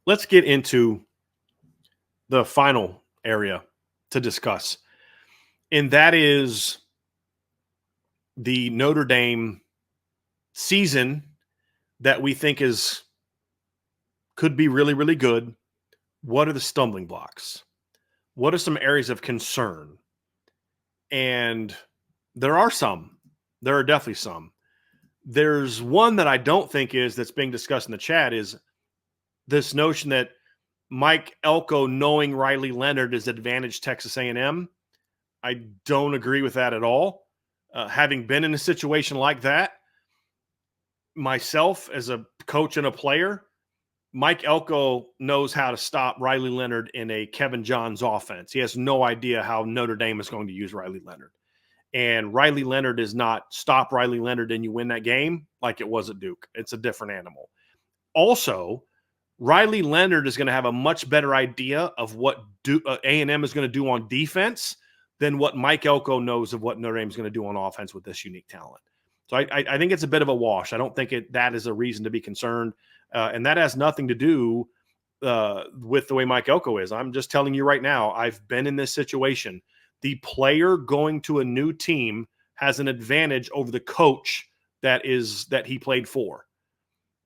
let's get into the final area to discuss, and that is the Notre Dame season that we think could be really, really good. What are the stumbling blocks? What are some areas of concern? And there are some. There are definitely some. There's one that I don't think that's being discussed in the chat is this notion that Mike Elko knowing Riley Leonard is advantage Texas A&M. I don't agree with that at all. Having been in a situation like that myself as a coach and a player, Mike Elko knows how to stop Riley Leonard in a Kevin Johns offense. He has no idea how Notre Dame is going to use Riley Leonard. And Riley Leonard is not stop Riley Leonard and you win that game like it was at Duke. It's a different animal. Also, Riley Leonard is going to have a much better idea of what A&M is going to do on defense than what Mike Elko knows of what Notre Dame is going to do on offense with this unique talent. So I think it's a bit of a wash. I don't think that is a reason to be concerned. And that has nothing to do with the way Mike Elko is. I'm just telling you right now, I've been in this situation. The player going to a new team has an advantage over the coach that he played for,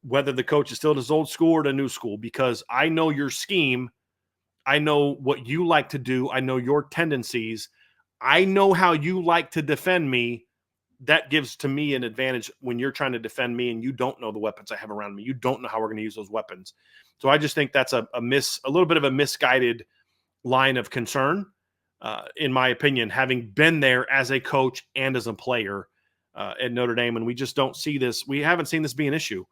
whether the coach is still at his old school or the new school, because I know your scheme. I know what you like to do. I know your tendencies. I know how you like to defend me. That gives to me an advantage when you're trying to defend me and you don't know the weapons I have around me. You don't know how we're going to use those weapons. So I just think that's a little bit of a misguided line of concern, in my opinion, having been there as a coach and as a player at Notre Dame. And we just don't see this. We haven't seen this be an issue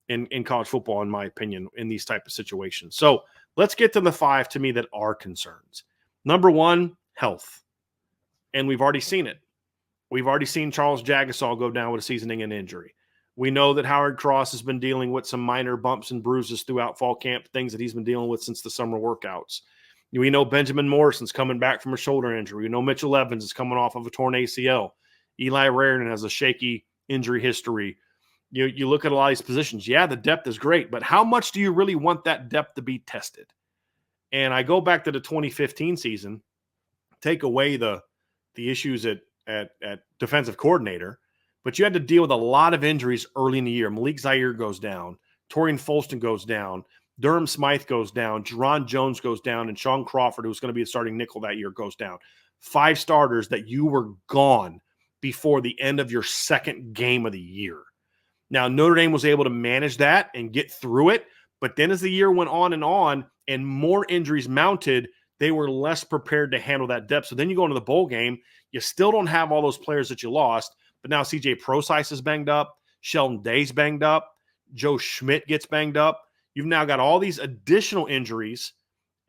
in college football, in my opinion, in these type of situations. So let's get to the 5 to me that are concerns. Number 1, health. And we've already seen it. We've already seen Charles Jagusah go down with a season-ending injury. We know that Howard Cross has been dealing with some minor bumps and bruises throughout fall camp, things that he's been dealing with since the summer workouts. We know Benjamin Morrison's coming back from a shoulder injury. We know Mitchell Evans is coming off of a torn ACL. Eli Rarian has a shaky injury history. You look at a lot of these positions. Yeah, the depth is great, but how much do you really want that depth to be tested? And I go back to the 2015 season, take away the issues at defensive coordinator, but you had to deal with a lot of injuries early in the year. Malik Zaire goes down. Torian Folston goes down. Durham Smythe goes down. Jerron Jones goes down. And Sean Crawford, who's going to be a starting nickel that year, goes down. 5 starters that you were gone before the end of your second game of the year. Now, Notre Dame was able to manage that and get through it. But then as the year went on and more injuries mounted, they were less prepared to handle that depth. So then you go into the bowl game, you still don't have all those players that you lost, but now CJ Prosise is banged up, Sheldon Day's banged up, Joe Schmidt gets banged up. You've now got all these additional injuries,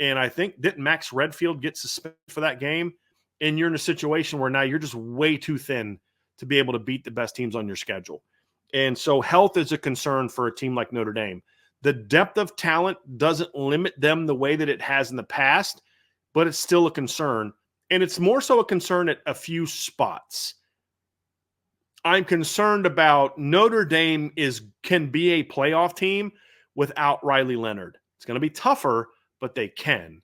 and I think didn't Max Redfield get suspended for that game? And you're in a situation where now you're just way too thin to be able to beat the best teams on your schedule. And so health is a concern for a team like Notre Dame. The depth of talent doesn't limit them the way that it has in the past, but it's still a concern. And it's more so a concern at a few spots. I'm concerned about Notre Dame can be a playoff team without Riley Leonard. It's going to be tougher, but they can.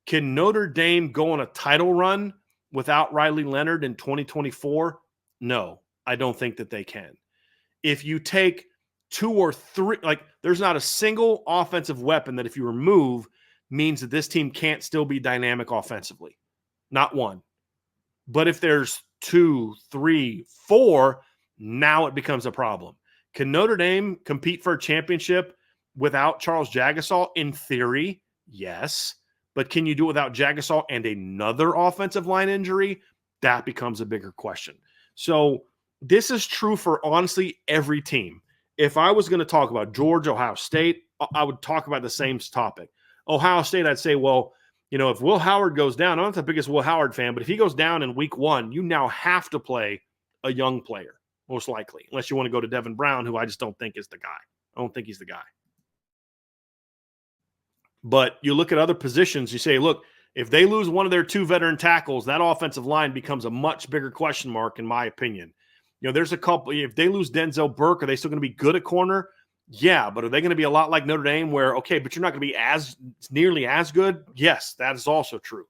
Can Notre Dame go on a title run without Riley Leonard in 2024? No, I don't think that they can. If you take 2 or 3, there's not a single offensive weapon that if you remove means that this team can't still be dynamic offensively. Not one. But if there's 2, 3, 4, now it becomes a problem. Can Notre Dame compete for a championship without Charles Jagusah? In theory, yes. But can you do it without Jagusah and another offensive line injury? That becomes a bigger question. So this is true for honestly every team. If I was going to talk about Georgia, Ohio State, I would talk about the same topic. Ohio State, I'd say, well, if Will Howard goes down, I'm not the biggest Will Howard fan, but if he goes down in week 1, you now have to play a young player, most likely, unless you want to go to Devin Brown, who I just don't think is the guy. I don't think he's the guy. But you look at other positions, you say, look, if they lose one of their 2 veteran tackles, that offensive line becomes a much bigger question mark, in my opinion. There's a couple. If they lose Denzel Burke, are they still going to be good at corner? Yeah, but are they going to be a lot like Notre Dame where, okay, but you're not going to be as nearly as good? Yes, that is also true.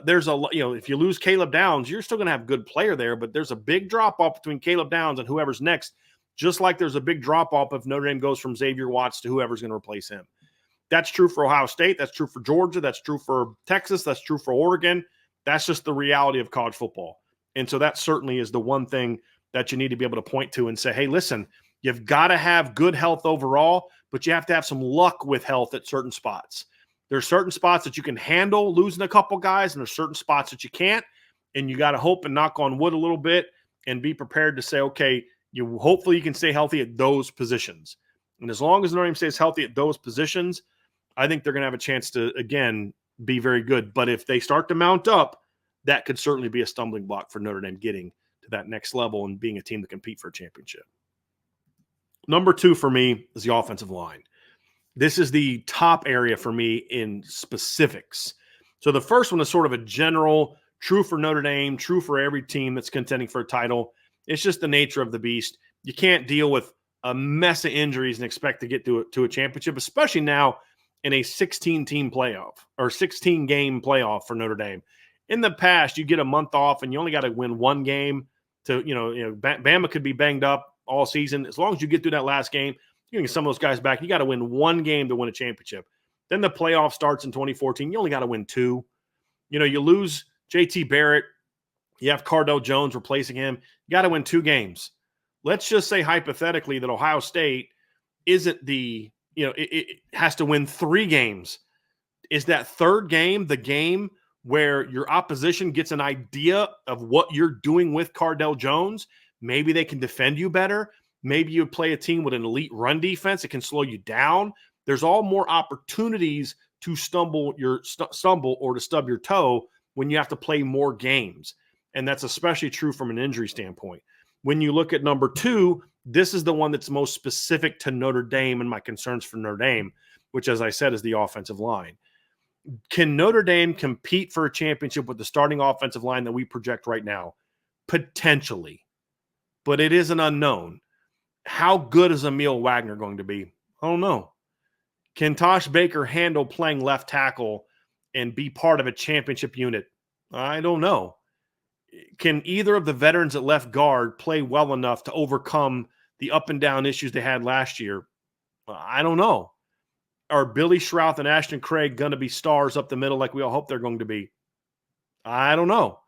There's if you lose Caleb Downs, you're still going to have a good player there, but there's a big drop off between Caleb Downs and whoever's next, just like there's a big drop off if Notre Dame goes from Xavier Watts to whoever's going to replace him. That's true for Ohio State. That's true for Georgia. That's true for Texas. That's true for Oregon. That's just the reality of college football. And so that certainly is the one thing that you need to be able to point to and say, hey, listen, you've got to have good health overall, but you have to have some luck with health at certain spots. There's certain spots that you can handle losing a couple guys, and there's certain spots that you can't. And you got to hope and knock on wood a little bit and be prepared to say, okay, hopefully you can stay healthy at those positions. And as long as Notre Dame stays healthy at those positions, I think they're going to have a chance to, again, be very good. But if they start to mount up, that could certainly be a stumbling block for Notre Dame getting to that next level and being a team to compete for a championship. Number 2 for me is the offensive line. This is the top area for me in specifics. So the first one is sort of a general, true for Notre Dame, true for every team that's contending for a title. It's just the nature of the beast. You can't deal with a mess of injuries and expect to get to a championship, especially now in a 16-team playoff or 16-game playoff for Notre Dame. In the past, you get a month off and you only got to win one game to, Bama could be banged up all season. As long as you get through that last game, you can get some of those guys back. You got to win one game to win a championship. Then the playoff starts in 2014. You only got to win 2. You lose JT Barrett. You have Cardell Jones replacing him. You got to win 2 games. Let's just say hypothetically that Ohio State isn't it has to win 3 games. Is that third game the game where your opposition gets an idea of what you're doing with Cardell Jones? Maybe they can defend you better. Maybe you play a team with an elite run defense that can slow you down. There's all more opportunities to stumble or to stub your toe when you have to play more games. And that's especially true from an injury standpoint. When you look at number 2, this is the one that's most specific to Notre Dame and my concerns for Notre Dame, which, as I said, is the offensive line. Can Notre Dame compete for a championship with the starting offensive line that we project right now? Potentially. But it is an unknown. How good is Emil Wagner going to be? I don't know. Can Tosh Baker handle playing left tackle and be part of a championship unit? I don't know. Can either of the veterans at left guard play well enough to overcome the up and down issues they had last year? I don't know. Are Billy Schrouth and Ashton Craig going to be stars up the middle like we all hope they're going to be? I don't know.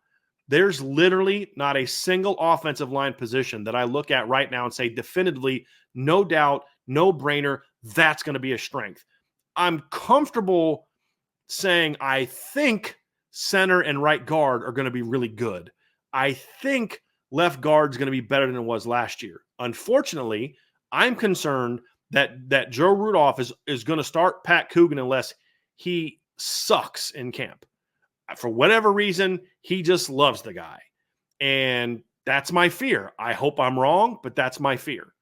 There's literally not a single offensive line position that I look at right now and say definitively, no doubt, no brainer, that's going to be a strength. I'm comfortable saying I think center and right guard are going to be really good. I think left guard is going to be better than it was last year. Unfortunately, I'm concerned that Joe Rudolph is going to start Pat Coogan unless he sucks in camp. For whatever reason, he just loves the guy. And that's my fear. I hope I'm wrong, but that's my fear.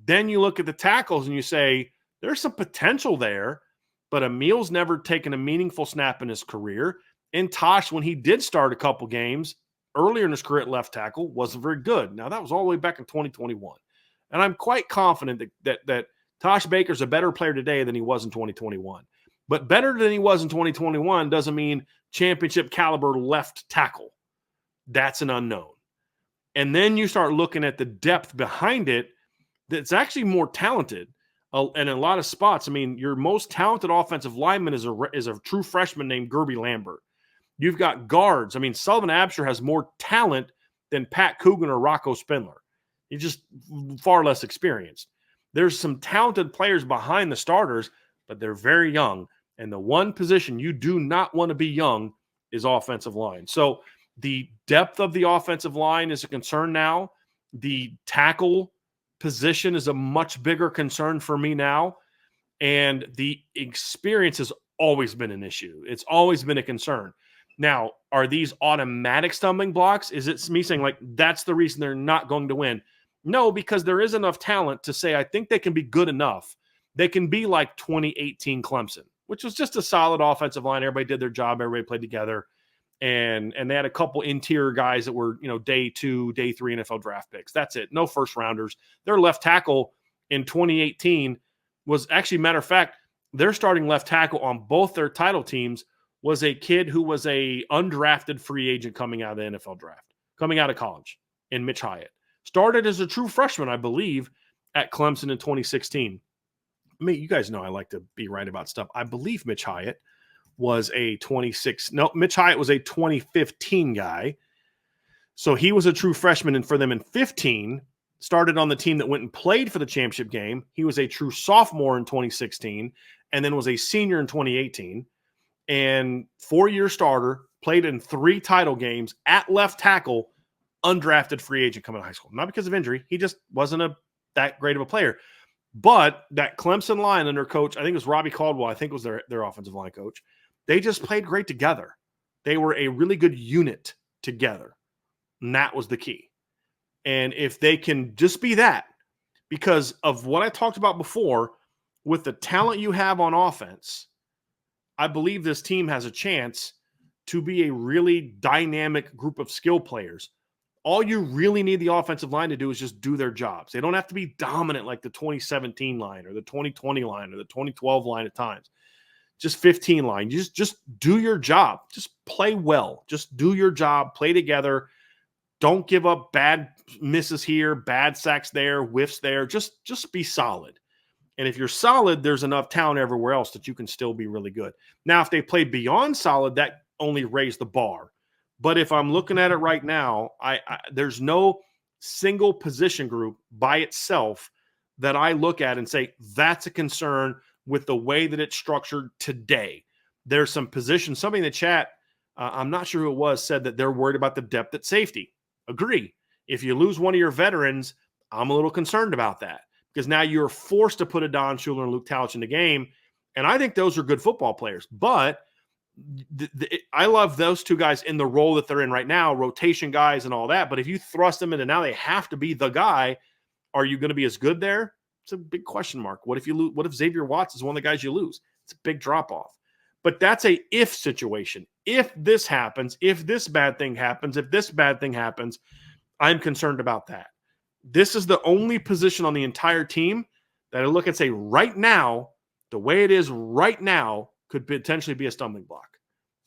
Then you look at the tackles and you say, there's some potential there, but Emil's never taken a meaningful snap in his career. And Tosh, when he did start a couple games earlier in his career at left tackle, wasn't very good. Now, that was all the way back in 2021. And I'm quite confident that Tosh Baker's a better player today than he was in 2021. But better than he was in 2021 doesn't mean championship caliber left tackle. That's an unknown. And then you start looking at the depth behind it that's actually more talented. And in a lot of spots, I mean, your most talented offensive lineman is a true freshman named Gerby Lambert. You've got guards. I mean, Sullivan Absher has more talent than Pat Coogan or Rocco Spindler. He's just far less experienced. There's some talented players behind the starters, but they're very young. And the one position you do not want to be young is offensive line. So the depth of the offensive line is a concern now. The tackle position is a much bigger concern for me now. And the experience has always been an issue. It's always been a concern. Now, are these automatic stumbling blocks? Is it me saying, like, that's the reason they're not going to win? No, because there is enough talent to say I think they can be good enough. They can be like 2018 Clemson, which was just a solid offensive line. Everybody did their job. Everybody played together. And they had a couple interior guys that were, day 2, day 3 NFL draft picks. That's it. No first rounders. Their left tackle in 2018 was actually, matter of fact, their starting left tackle on both their title teams was a kid who was a undrafted free agent coming out of the NFL draft, coming out of college, in Mitch Hyatt. Started as a true freshman, I believe, at Clemson in 2016. I mean, you guys know I like to be right about stuff. I believe Mitch Hyatt was a Mitch Hyatt was a 2015 guy. So he was a true freshman, and for them in 15, started on the team that went and played for the championship game. He was a true sophomore in 2016, and then was a senior in 2018. And 4-year starter, played in 3 title games at left tackle, undrafted free agent coming out of high school. Not because of injury. He just wasn't that great of a player. But that Clemson line under coach, I think it was Robbie Caldwell, I think was their offensive line coach. They just played great together. They were a really good unit together. And that was the key. And if they can just be that, because of what I talked about before, with the talent you have on offense, I believe this team has a chance to be a really dynamic group of skill players. All you really need the offensive line to do is just do their jobs. They don't have to be dominant like the 2017 line or the 2020 line or the 2012 line at times. Just 15 line. Just do your job. Just play well. Just do your job. Play together. Don't give up bad misses here, bad sacks there, whiffs there. Just be solid. And if you're solid, there's enough talent everywhere else that you can still be really good. Now, if they play beyond solid, that only raised the bar. But if I'm looking at it right now, there's no single position group by itself that I look at and say, that's a concern with the way that it's structured today. There's some positions. Somebody in the chat, I'm not sure who it was, said that they're worried about the depth at safety. Agree. If you lose one of your veterans, I'm a little concerned about that, because now you're forced to put a Don Schuler and Luke Talich in the game. And I think those are good football players. But I love those two guys in the role that they're in right now, rotation guys and all that. But if you thrust them into now they have to be the guy, are you going to be as good there? It's a big question mark. What if you lose? What if Xavier Watts is one of the guys you lose? It's a big drop off. But that's a if situation. If this happens, if this bad thing happens, if this bad thing happens, I'm concerned about that. This is the only position on the entire team that I look and say right now, the way it is right now could potentially be a stumbling block.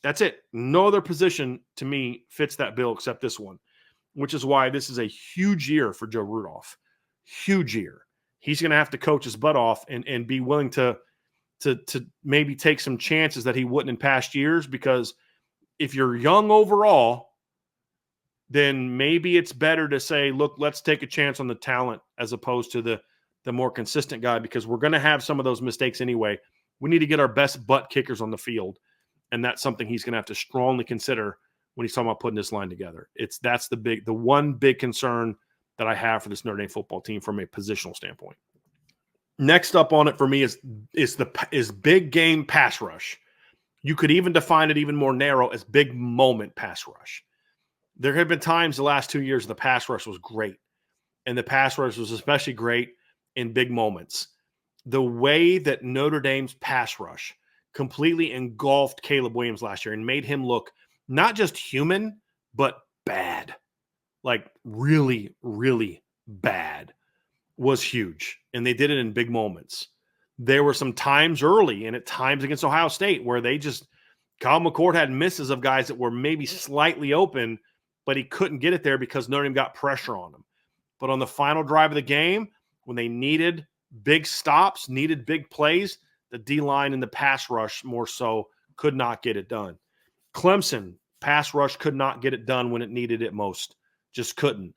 That's it. No other position to me fits that bill except this one, which is why this is a huge year for Joe Rudolph. Huge year. He's going to have to coach his butt off and be willing to maybe take some chances that he wouldn't in past years, because if you're young overall, then maybe it's better to say, look, let's take a chance on the talent as opposed to the more consistent guy, because we're going to have some of those mistakes anyway. We need to get our best butt kickers on the field, and that's something he's going to have to strongly consider when he's talking about putting this line together. That's the one big concern that I have for this Notre Dame football team from a positional standpoint. Next up on it for me is big game pass rush. You could even define it even more narrow as big moment pass rush. There have been times the last 2 years the pass rush was great, and the pass rush was especially great in big moments. The way that Notre Dame's pass rush completely engulfed Caleb Williams last year and made him look not just human, but bad, like really, really bad, was huge. And they did it in big moments. There were some times early and at times against Ohio State where Kyle McCord had misses of guys that were maybe slightly open, but he couldn't get it there because Notre Dame got pressure on him. But on the final drive of the game, when they needed big stops, needed big plays, the D-line and the pass rush more so could not get it done. Clemson, pass rush could not get it done when it needed it most. Just couldn't.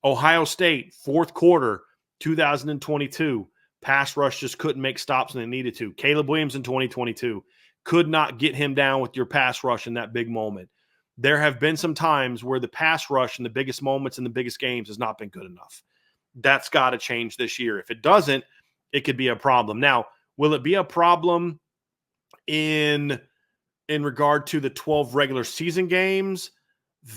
Ohio State, fourth quarter, 2022, pass rush just couldn't make stops when they needed to. Caleb Williams in 2022 could not get him down with your pass rush in that big moment. There have been some times where the pass rush in the biggest moments in the biggest games has not been good enough. That's got to change this year. If it doesn't, it could be a problem. Now, will it be a problem in regard to the 12 regular season games?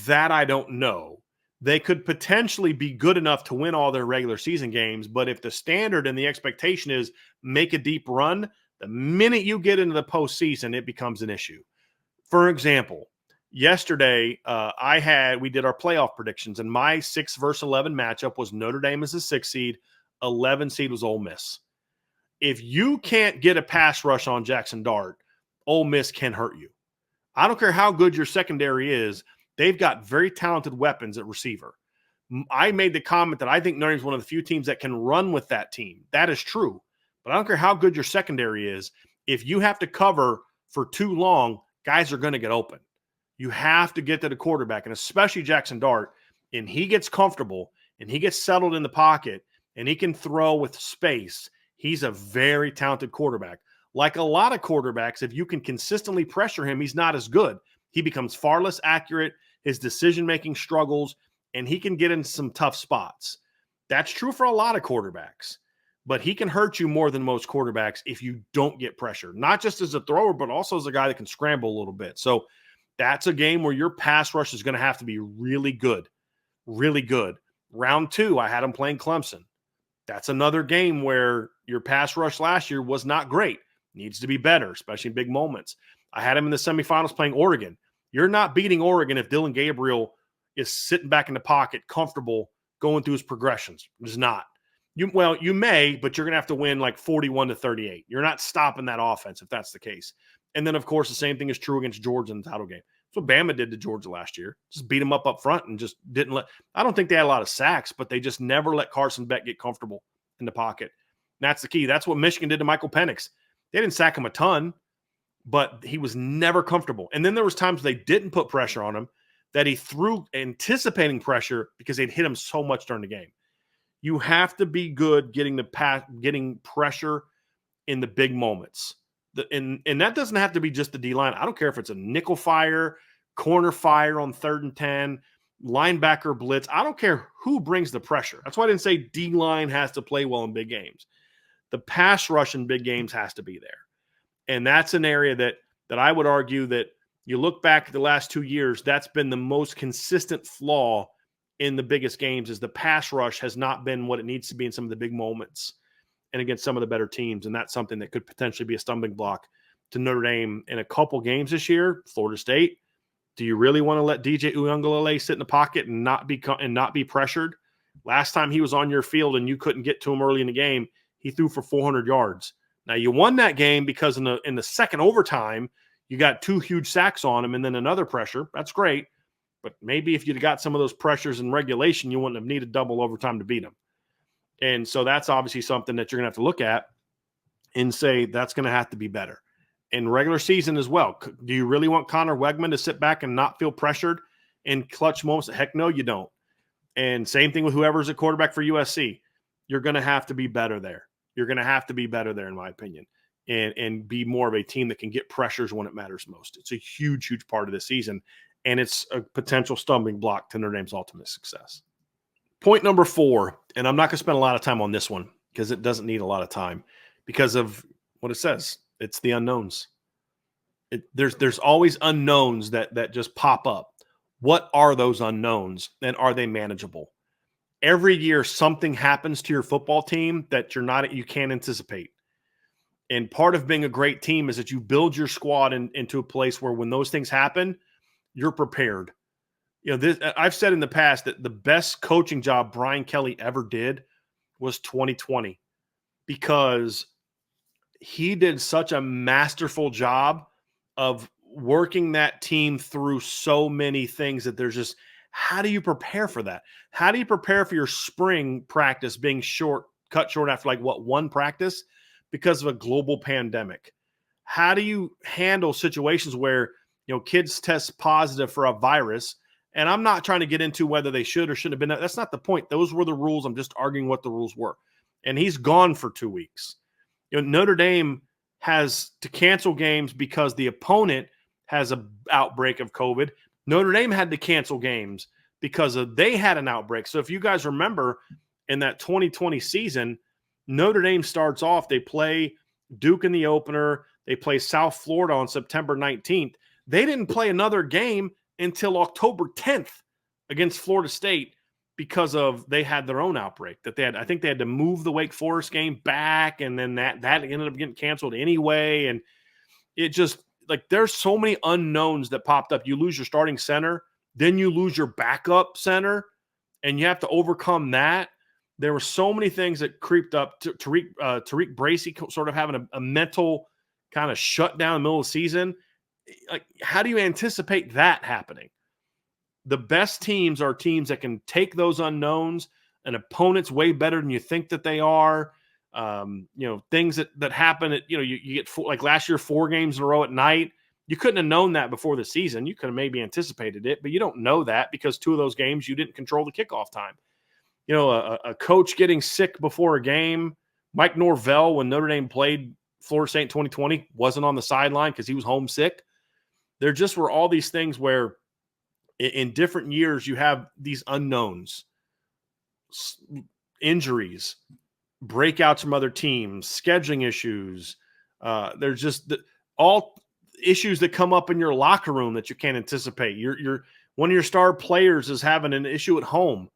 That I don't know. They could potentially be good enough to win all their regular season games, but if the standard and the expectation is make a deep run, the minute you get into the postseason, it becomes an issue. For example, yesterday we did our playoff predictions, and my 6 versus 11 matchup was Notre Dame as a 6 seed 11 seed was Ole Miss. If you can't get a pass rush on Jackson Dart, Ole Miss can hurt you. I don't care how good your secondary is. They've got very talented weapons at receiver. I made the comment that I think Notre Dame's one of the few teams that can run with that team. That is true. But I don't care how good your secondary is. If you have to cover for too long, guys are going to get open. You have to get to the quarterback, and especially Jackson Dart, and he gets comfortable and he gets settled in the pocket and he can throw with space. He's a very talented quarterback. Like a lot of quarterbacks, if you can consistently pressure him, he's not as good. He becomes far less accurate. His decision-making struggles, and he can get in some tough spots. That's true for a lot of quarterbacks, but he can hurt you more than most quarterbacks if you don't get pressure, not just as a thrower, but also as a guy that can scramble a little bit. So that's a game where your pass rush is going to have to be really good, really good. Round 2, I had him playing Clemson. That's another game where your pass rush last year was not great. Needs to be better, especially in big moments. I had him in the semifinals playing Oregon. You're not beating Oregon if Dylan Gabriel is sitting back in the pocket, comfortable, going through his progressions. It's not. You may, but you're going to have to win like 41-38. You're not stopping that offense if that's the case. And then, of course, the same thing is true against Georgia in the title game. That's what Bama did to Georgia last year. Just beat them up front and just didn't let – I don't think they had a lot of sacks, but they just never let Carson Beck get comfortable in the pocket. And that's the key. That's what Michigan did to Michael Penix. They didn't sack him a ton, but he was never comfortable. And then there was times they didn't put pressure on him that he threw anticipating pressure because they'd hit him so much during the game. You have to be good getting pressure in the big moments. And that doesn't have to be just the D-line. I don't care if it's a nickel fire, corner fire on 3rd and 10, linebacker blitz. I don't care who brings the pressure. That's why I didn't say D-line has to play well in big games. The pass rush in big games has to be there. And that's an area that I would argue that you look back at the last 2 years, that's been the most consistent flaw in the biggest games is the pass rush has not been what it needs to be in some of the big moments and against some of the better teams. And that's something that could potentially be a stumbling block to Notre Dame in a couple games this year. Florida State, do you really want to let DJ Uiagalelei sit in the pocket and not be pressured? Last time he was on your field and you couldn't get to him early in the game, he threw for 400 yards. Now, you won that game because in the second overtime, you got 2 huge sacks on him and then another pressure. That's great. But maybe if you'd got some of those pressures in regulation, you wouldn't have needed double overtime to beat him. And so that's obviously something that you're going to have to look at and say that's going to have to be better. In regular season as well, do you really want Connor Wegman to sit back and not feel pressured in clutch moments? Heck no, you don't. And same thing with whoever's a quarterback for USC. You're going to have to be better there. You're going to have to be better there, in my opinion, and be more of a team that can get pressures when it matters most. It's a huge, huge part of this season, and it's a potential stumbling block to Notre Dame's ultimate success. Point number 4, and I'm not going to spend a lot of time on this one because it doesn't need a lot of time because of what it says. It's the unknowns. There's always unknowns that just pop up. What are those unknowns, and are they manageable? Every year something happens to your football team that you can't anticipate. And part of being a great team is that you build your squad into a place where when those things happen, you're prepared. I've said in the past that the best coaching job Brian Kelly ever did was 2020 because he did such a masterful job of working that team through so many things that there's just, how do you prepare for that? How do you prepare for your spring practice being cut short after one practice because of a global pandemic? How do you handle situations where, kids test positive for a virus? And I'm not trying to get into whether they should or shouldn't have been. That's not the point. Those were the rules. I'm just arguing what the rules were. And he's gone for 2 weeks. Notre Dame has to cancel games because the opponent has an outbreak of COVID. Notre Dame had to cancel games because they had an outbreak. So if you guys remember in that 2020 season, Notre Dame starts off, they play Duke in the opener. They play South Florida on September 19th. They didn't play another game until October 10th against Florida State because they had their own outbreak that they had. I think they had to move the Wake Forest game back, and then that ended up getting canceled anyway. And it just, there's so many unknowns that popped up. You lose your starting center, then you lose your backup center, and you have to overcome that. There were so many things that creeped up. Tariq Bracy sort of having a mental kind of shutdown in the middle of the season. Like, how do you anticipate that happening? The best teams are teams that can take those unknowns. An opponent's way better than you think that they are. Things that happen at, you get like last year, 4 games in a row at night. You couldn't have known that before the season. You could have maybe anticipated it, but you don't know that because 2 of those games you didn't control the kickoff time. A coach getting sick before a game. Mike Norvell, when Notre Dame played Florida State in 2020, wasn't on the sideline because he was homesick. There just were all these things where in different years you have these unknowns, injuries, breakouts from other teams, scheduling issues. There's just all issues that come up in your locker room that you can't anticipate. You're one of your star players is having an issue at home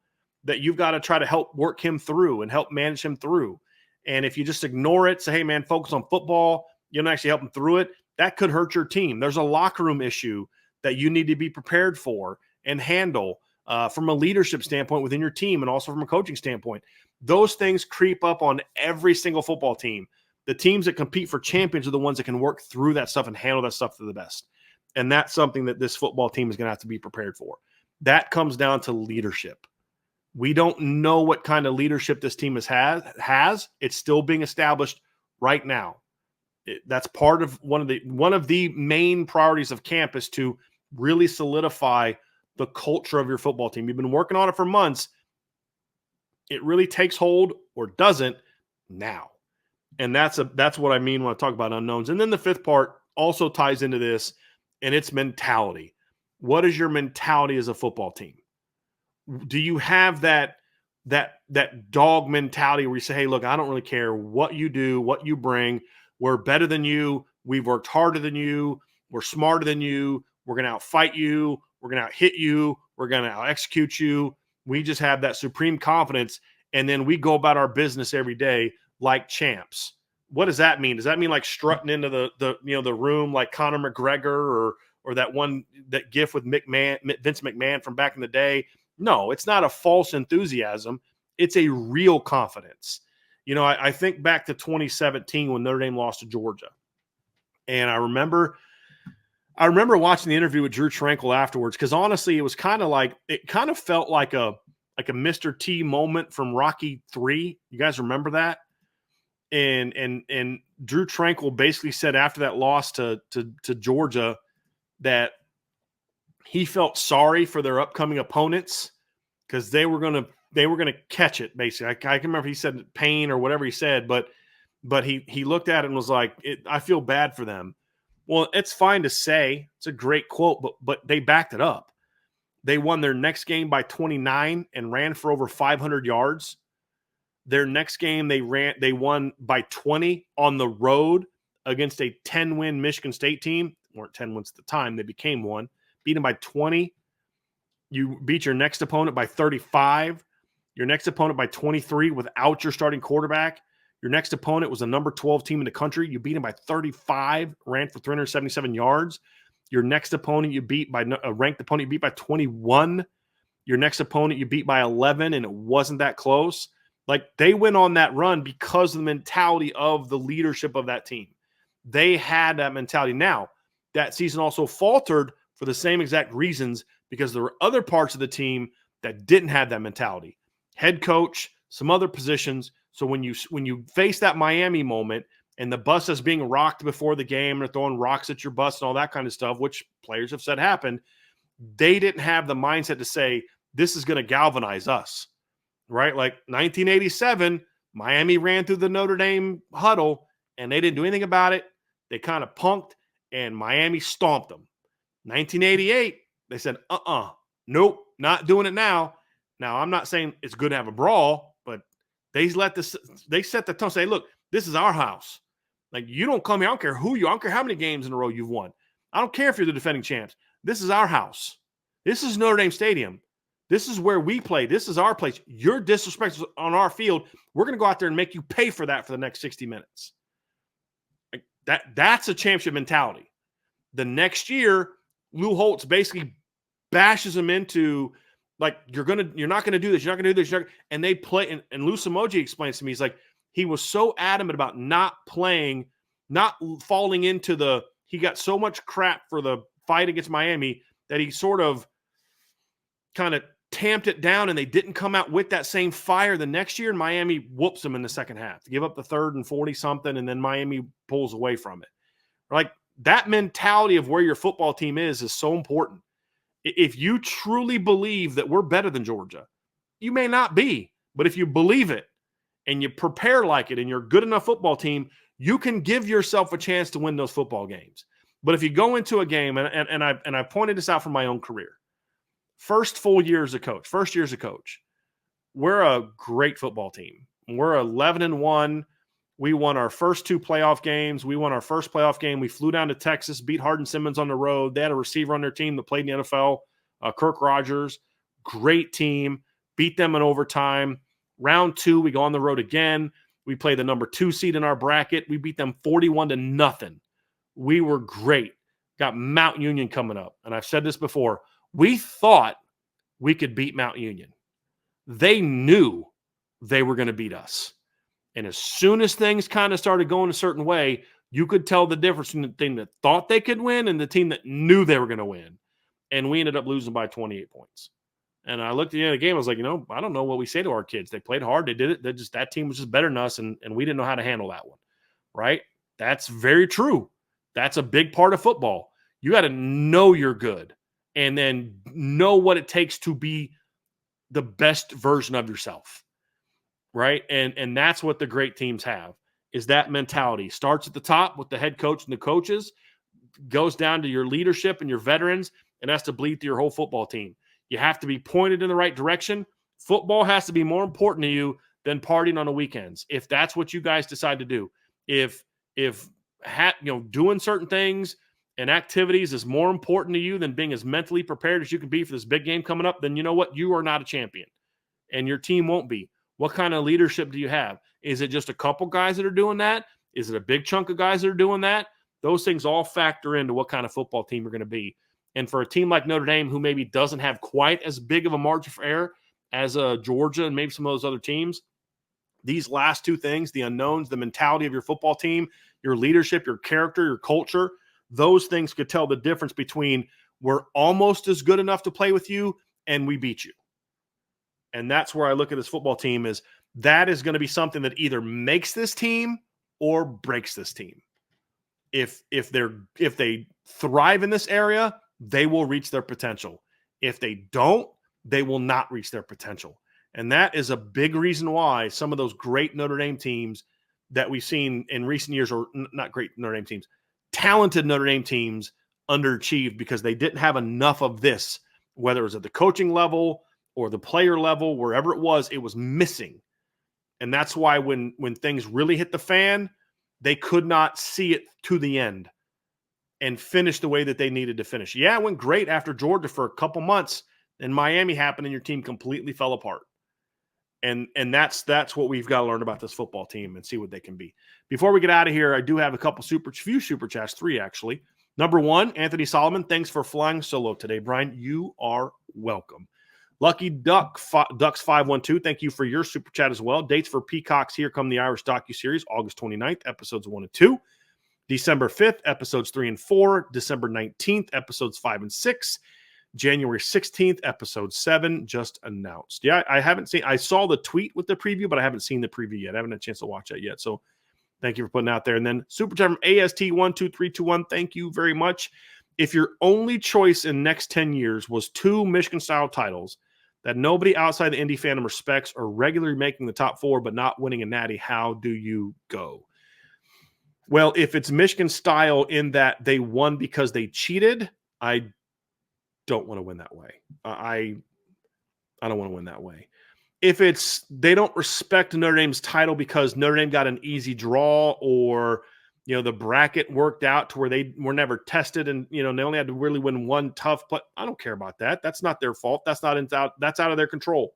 that you've got to try to help work him through and help manage him through. And if you just ignore it, say, hey, man, focus on football, you don't actually help him through it, that could hurt your team. There's a locker room issue that you need to be prepared for and handle from a leadership standpoint within your team and also from a coaching standpoint. Those things creep up on every single football team. The teams that compete for champions are the ones that can work through that stuff and handle that stuff to the best. And that's something that this football team is going to have to be prepared for. That comes down to leadership. We don't know what kind of leadership this team has. It's still being established right now. That's part of one of the main priorities of camp is to really solidify the culture of your football team. You've been working on it for months. It really takes hold or doesn't now. And that's what I mean when I talk about unknowns. And then the 5th part also ties into this, and it's mentality. What is your mentality as a football team? Do you have that dog mentality where you say, hey, look, I don't really care what you do, what you bring. We're better than you. We've worked harder than you. We're smarter than you. We're going to outfight you. We're going to out-hit you. We're going to out-execute you. We just have that supreme confidence, and then we go about our business every day like champs. What does that mean? Does that mean like strutting into the room like Conor McGregor or that gif with Vince McMahon from back in the day? No, it's not a false enthusiasm. It's a real confidence. I think back to 2017 when Notre Dame lost to Georgia. And I remember watching the interview with Drew Tranquill afterwards, because honestly, it kind of felt like a Mr. T moment from Rocky 3. You guys remember that? And Drew Tranquill basically said after that loss to Georgia that he felt sorry for their upcoming opponents because they were gonna catch it. Basically, I can remember he said pain or whatever he said, but he looked at it and was like, "I feel bad for them." Well, it's fine to say, it's a great quote, but they backed it up. They won their next game by 29 and ran for over 500 yards. Their next game they won by 20 on the road against a 10-win Michigan State team. Weren't 10 wins at the time, they became one. Beat them by 20. You beat your next opponent by 35. Your next opponent by 23 without your starting quarterback. Your next opponent was a number 12 team in the country. You beat them by 35, ran for 377 yards. Your next opponent you beat by a ranked opponent you beat by 21. Your next opponent you beat by 11, and it wasn't that close. Like, they went on that run because of the mentality of the leadership of that team. They had that mentality. Now, that season also faltered for the same exact reasons because there were other parts of the team that didn't have that mentality. Head coach, some other positions. So when you face that Miami moment and the bus is being rocked before the game, they're throwing rocks at your bus and all that kind of stuff, which players have said happened, they didn't have the mindset to say, this is going to galvanize us, right? Like 1987, Miami ran through the Notre Dame huddle and they didn't do anything about it. They kind of punked and Miami stomped them. 1988, they said, nope, not doing it now. Now, I'm not saying it's good to have a brawl, but they set the tone, say, look, this is our house. Like, you don't come here. I don't care who you are. I don't care how many games in a row you've won. I don't care if you're the defending champs. This is our house. This is Notre Dame Stadium. This is where we play. This is our place. You're disrespectful on our field. We're going to go out there and make you pay for that for the next 60 minutes. Like that's a championship mentality. The next year, Lou Holtz basically bashes him into Like, you're not gonna do this. You're not gonna do this. And they play. And Lou Emoji explains to me, he's like, he was so adamant about not playing, not falling into the. He got so much crap for the fight against Miami that he sort of kind of tamped it down, and they didn't come out with that same fire the next year. And Miami whoops them in the second half to give up the third and 40 something, and then Miami pulls away from it. Like, that mentality of where your football team is so important. If you truly believe that we're better than Georgia, you may not be, but if you believe it and you prepare like it and you're a good enough football team, you can give yourself a chance to win those football games. But if you go into a game, and I pointed this out from my own career, first year as a coach, we're a great football team. We're 11-1. We won our first 2 playoff games. We won our first playoff game. We flew down to Texas, beat Hardin Simmons on the road. They had a receiver on their team that played in the NFL, Kirk Rogers. Great team. Beat them in overtime. Round 2, we go on the road again. We play the number 2 seed in our bracket. We beat them 41-0. We were great. Got Mount Union coming up. And I've said this before. We thought we could beat Mount Union. They knew they were going to beat us. And as soon as things kind of started going a certain way, you could tell the difference in the team that thought they could win and the team that knew they were going to win. And we ended up losing by 28 points. And I looked at the end of the game. I was like, I don't know what we say to our kids. They played hard. They did it. That team was just better than us, and we didn't know how to handle that one, right? That's very true. That's a big part of football. You got to know you're good and then know what it takes to be the best version of yourself. Right. And that's what the great teams have, is that mentality. Starts at the top with the head coach and the coaches, goes down to your leadership and your veterans, and has to bleed through your whole football team. You have to be pointed in the right direction. Football has to be more important to you than partying on the weekends. If that's what you guys decide to do, if doing certain things and activities is more important to you than being as mentally prepared as you can be for this big game coming up, then you know what? You are not a champion, and your team won't be. What kind of leadership do you have? Is it just a couple guys that are doing that? Is it a big chunk of guys that are doing that? Those things all factor into what kind of football team you're going to be. And for a team like Notre Dame, who maybe doesn't have quite as big of a margin for error as Georgia and maybe some of those other teams, these last 2 things, the unknowns, the mentality of your football team, your leadership, your character, your culture, those things could tell the difference between we're almost as good enough to play with you and we beat you. And that's where I look at this football team, is that is going to be something that either makes this team or breaks this team. If they thrive in this area, they will reach their potential. If they don't, they will not reach their potential. And that is a big reason why some of those great Notre Dame teams that we've seen in recent years, or not great Notre Dame teams, talented Notre Dame teams, underachieved because they didn't have enough of this, whether it was at the coaching level or the player level, wherever it was missing. And that's why when things really hit the fan, they could not see it to the end and finish the way that they needed to finish. Yeah, it went great after Georgia for a couple months, and Miami happened and your team completely fell apart. And that's what we've got to learn about this football team and see what they can be. Before we get out of here, I do have a few super chats, 3 actually. Number 1, Anthony Solomon, thanks for flying solo today, Bryan. You are welcome. Lucky Ducks 512, thank you for your super chat as well. Dates for Peacock's Here Come the Irish docuseries, August 29th, episodes 1 and 2. December 5th, episodes 3 and 4. December 19th, episodes 5 and 6. January 16th, episode 7, just announced. Yeah, I saw the tweet with the preview, but I haven't seen the preview yet. I haven't had a chance to watch that yet. So thank you for putting it out there. And then super chat from AST12321, thank you very much. If your only choice in next 10 years was 2 Michigan-style titles that nobody outside the Indy fandom respects or regularly making the top 4 but not winning a natty, how do you go? Well, if it's Michigan style in that they won because they cheated, I don't want to win that way. I don't want to win that way. If it's they don't respect Notre Dame's title because Notre Dame got an easy draw, or the bracket worked out to where they were never tested and they only had to really win one tough play, I don't care about that. That's not their fault. That's out of their control.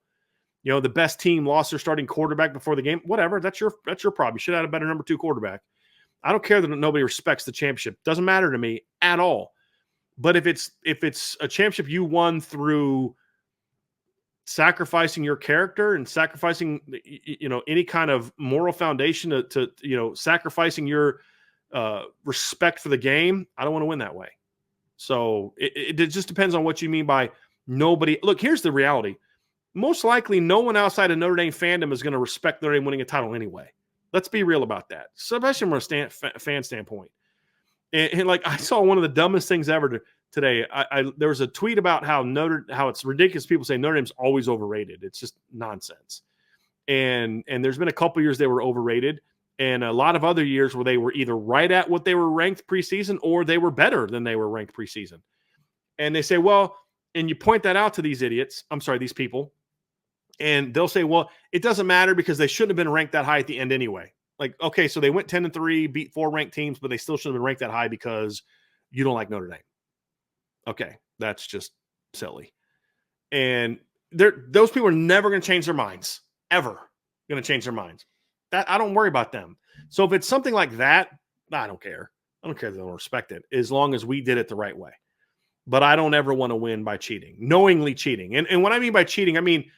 The best team lost their starting quarterback before the game. Whatever. That's your problem. You should have had a better number 2 quarterback. I don't care that nobody respects the championship. Doesn't matter to me at all. But if it's a championship you won through sacrificing your character and sacrificing, any kind of moral foundation to sacrificing your respect for the game. I don't want to win that way. So it just depends on what you mean by nobody. Look, here's the reality. Most likely no one outside of Notre Dame fandom is going to respect Notre Dame winning a title anyway. Let's be real about that, especially from a fan standpoint. And like, I saw one of the dumbest things ever today. There was a tweet about how it's ridiculous. People say Notre Dame's always overrated. It's just nonsense. And there's been a couple years they were overrated, and a lot of other years where they were either right at what they were ranked preseason or they were better than they were ranked preseason. And they say, well, and you point that out to these people, and they'll say, well, it doesn't matter because they shouldn't have been ranked that high at the end anyway. Like, okay, so they went 10-3, beat 4 ranked teams, but they still shouldn't have been ranked that high because you don't like Notre Dame. Okay, that's just silly. And those people are never going to change their minds, ever going to change their minds. That I don't worry about them. So if it's something like that, I don't care. I don't care if they don't respect it, as long as we did it the right way. But I don't ever want to win by cheating, knowingly cheating. And what I mean by cheating, I mean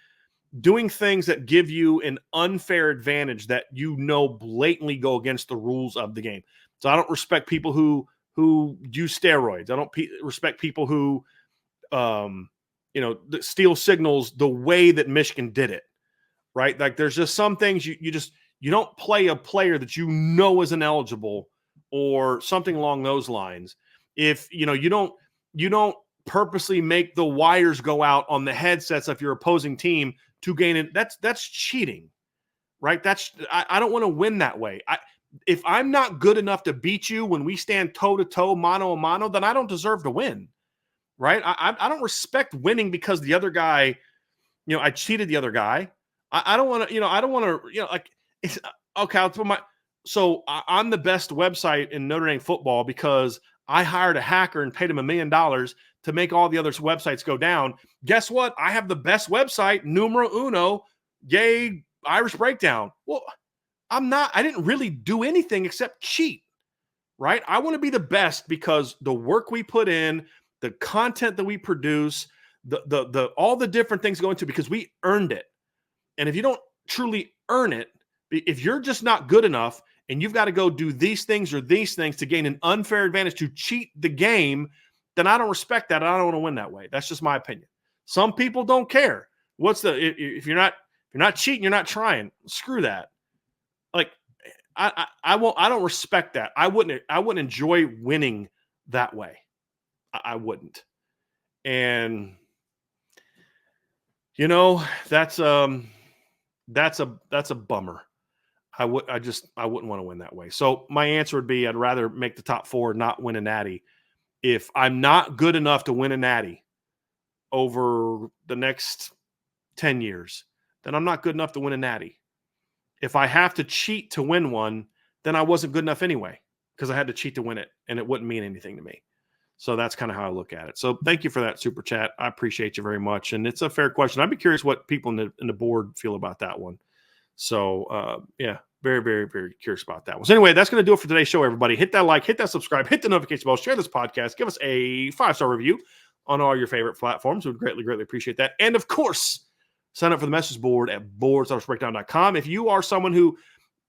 doing things that give you an unfair advantage that blatantly go against the rules of the game. So I don't respect people who use steroids. I don't respect people who steal signals the way that Michigan did it. Right? Like, there's just some things you don't play a player that is ineligible or something along those lines. If you don't purposely make the wires go out on the headsets of your opposing team to gain it, that's cheating, right? I don't want to win that way. If I'm not good enough to beat you when we stand toe to toe, mano a mano, then I don't deserve to win, right? I don't respect winning because the other guy, I cheated the other guy. I don't want to, I don't want to, like, it's okay. I'll put I'm the best website in Notre Dame football because I hired a hacker and paid him $1 million to make all the other websites go down. Guess what? I have the best website, numero uno, yay, Irish Breakdown. Well, I didn't really do anything except cheat, right? I want to be the best because the work we put in, the content that we produce, the all the different things go into, because we earned it. And if you don't truly earn it, if you're just not good enough and you've got to go do these things or these things to gain an unfair advantage to cheat the game, then I don't respect that. I don't want to win that way. That's just my opinion. Some people don't care. If you're not cheating, you're not trying. Screw that. Like, I don't respect that. I wouldn't enjoy winning that way. I wouldn't. And that's a bummer. I wouldn't want to win that way. So my answer would be I'd rather make the top 4, not win a natty. If I'm not good enough to win a natty over the next 10 years, then I'm not good enough to win a natty. If I have to cheat to win one, then I wasn't good enough anyway, because I had to cheat to win it, and it wouldn't mean anything to me. So that's kind of how I look at it. So thank you for that super chat. I appreciate you very much. And it's a fair question. I'd be curious what people in the board feel about that one. So, yeah, very, very, very curious about that one. So anyway, that's going to do it for today's show, everybody. Hit that like, hit that subscribe, hit the notification bell, share this podcast, give us a 5-star review on all your favorite platforms. We'd greatly, greatly appreciate that. And of course, sign up for the message board at boards.irishbreakdown.com. If you are someone who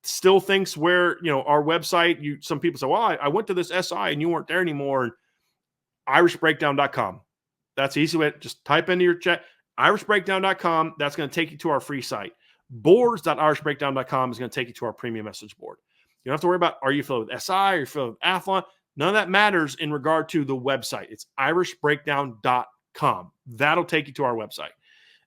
still thinks our website, some people say, well, I went to this SI and you weren't there anymore. irishbreakdown.com. That's the easy way. Just type into your chat, irishbreakdown.com. That's going to take you to our free site. Boards.irishbreakdown.com is going to take you to our premium message board. You don't have to worry about, are you filled with SI or you filled with Athlon? None of that matters in regard to the website. It's irishbreakdown.com. That'll take you to our website.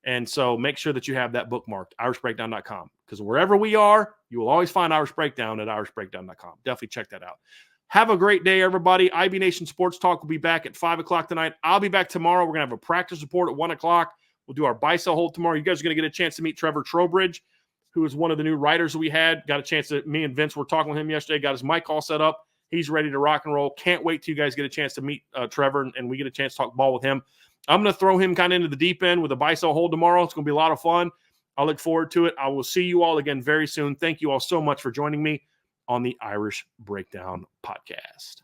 And so make sure that you have that bookmarked, irishbreakdown.com, because wherever we are, you will always find Irish Breakdown at irishbreakdown.com. Definitely check that out. Have a great day, everybody. IB Nation Sports Talk will be back at 5 o'clock tonight. I'll be back tomorrow. We're going to have a practice report at 1 o'clock. We'll do our buy-sell hold tomorrow. You guys are going to get a chance to meet Trevor Trowbridge, who is one of the new writers that we had. Got a chance to, me and Vince were talking with him yesterday, got his mic all set up. He's ready to rock and roll. Can't wait till you guys get a chance to meet Trevor and we get a chance to talk ball with him. I'm going to throw him kind of into the deep end with a buy-sell hold tomorrow. It's going to be a lot of fun. I look forward to it. I will see you all again very soon. Thank you all so much for joining me on the Irish Breakdown Podcast.